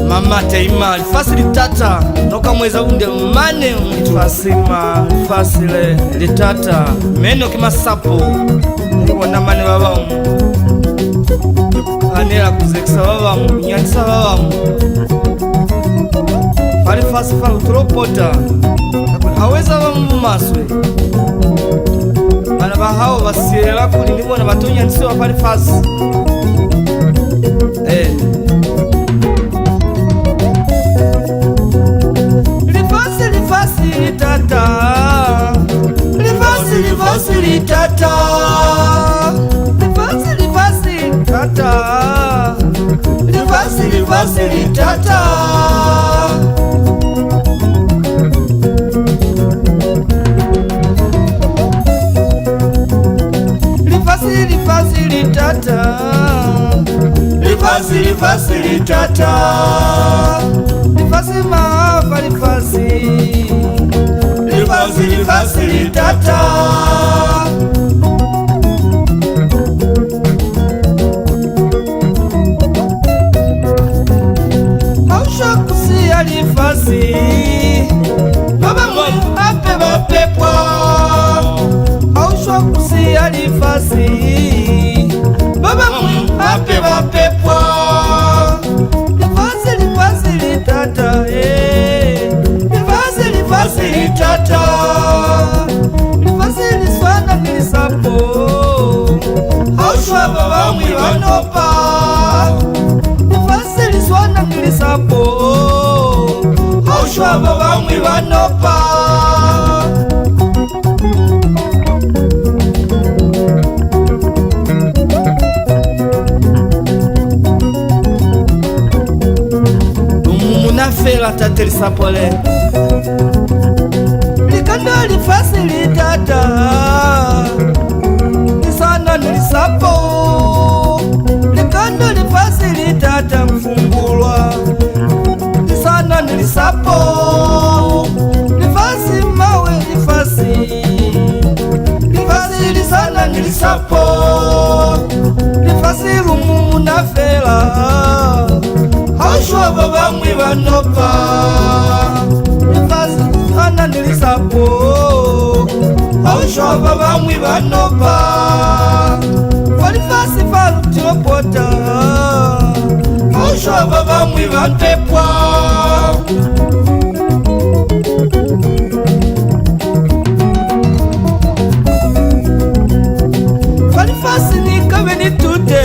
Mama teima lifasi litata noka mweza unde mane Fasima fasile litata meno kimasapo niwona mane babamu anela kuzekisa babamu nyanisa babamu fali fasi fali utropota aweza bamu maswe bana bahao basirela kuli nibona batonya nisiwa fali fasi Lifasi litata Lifasi litata Lifasi maafa Lifasi litata Hausha kusia lifasi Baba mwe ape bapepwa Hausha kusia lifasi Baba mwe ape bapepwa Lifasi litata Lifasi litata Lifasi liswana nilisapo Haushwa baba mwi wanopa Lifasi liswana nilisapo Haushwa baba mwi wanopa Munafela tatelisapole Likando lifasi litata Lisana nilisapo Likando lifasi litata mfungulwa Lisana nilisapo Lifasi mawe lifasi Lifasi lisana nilisapo Lifasi rumu munafela Haushwa baba mwi wanopa Lifasi ana nilisapo Haushwa baba mwi wanopa Falifasi falu tiropota Haushwa baba mwi wantepwa Falifasi nikawe nitute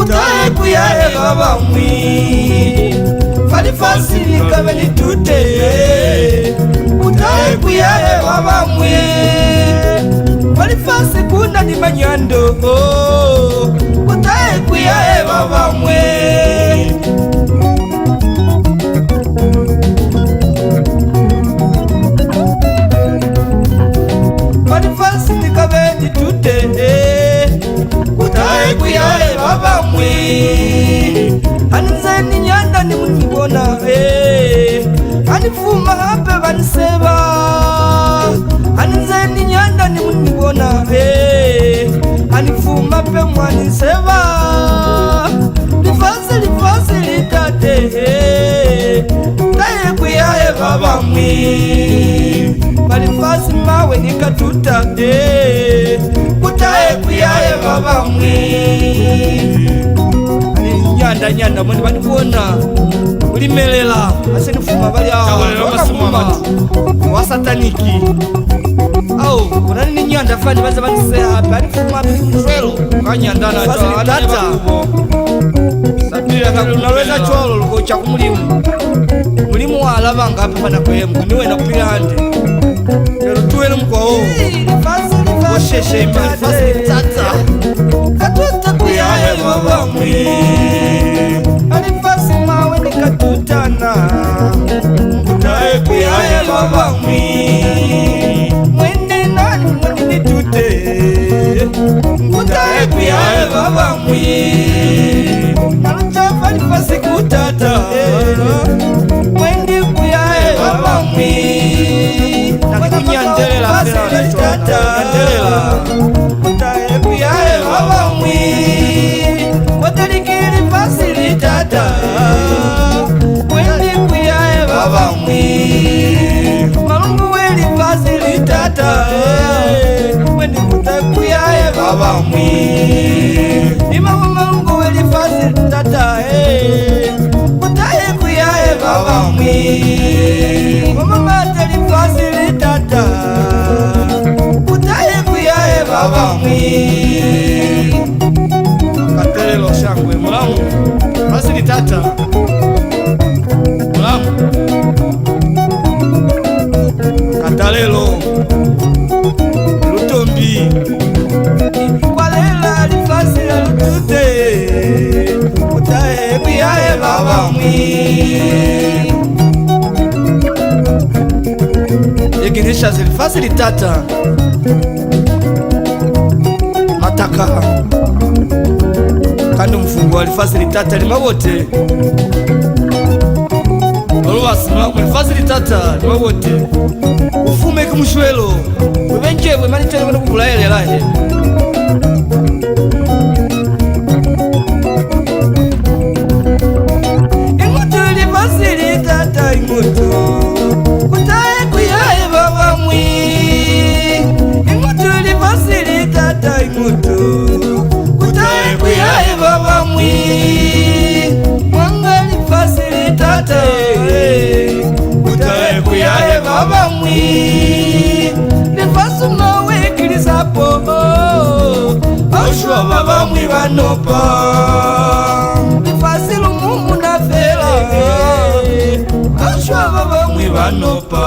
Utae kuyae baba mwi Falifasi nikawe nitute Utae kuyae baba mwi Falifasi kuna ni manyando Utae kuyae baba mwi Falifasi nikawe nitute Utae kuyae baba mwi Anizeni nyanda ni munibona Anifuma hape baniseba Anizeni nyanda ni munibona Anifuma pe mwaniseba Lifasi litate Tae kuyae baba mwi Malifasi mawe nikatuta Kutae kuyae baba mwi Nyanda mwani banibona ulimelela asenifuma bali awo wakamuma wasataniki au unani ni nyanda fani baza banise hapa alifuma mzwelo kanyanda na tata sabira kakunalweza cholo luko cha kumulimu mulimu wa alabanga hapa pana kwemu niwe na kupilande lero tuwele mkwao osheshe imani fasi tata katuta kuyae baba mwi Alifasi mawe nikatutana Utae kuyae baba mwi Mwende nani mwende nitute Utae kuyae baba mwi Naluchafa alifasi kutata Mwende kuyae baba mwi Nakunyandelela Utae kuyae baba mwi Watali tata wendi kuyae baba mwi malungu weli fasili tata wendi kuyae baba mwi imama malungu weli fasili tata kutaye kuyae baba mwi mama mateli fasili tata kutaye kuyae baba mwi Katelelo shangwe mulamu fasili tata mulamu Katalelo Lutombi Kwalela lifasila lutute Kutaye kuyae baba mwi Yeginisha zilifasili tata Mataka Kandi mfungu walifasili tata lima wote Oluwasi mwalifasili tata lima wote Ufume kumushwelo Webenjewe mani chale wena kukulaele lahe Ingutu lifasili tata ingutu Kutaye kuyae baba mwi Ingutu lifasili tata ingutu Kutaye kuyae baba mwi Mwanga lifasili tata Kutaye kuyae baba mwi Nefasu mawe kilisapo Aushwa baba mwi vanopa Nefasilu mumu na fela Aushwa baba mwi vanopa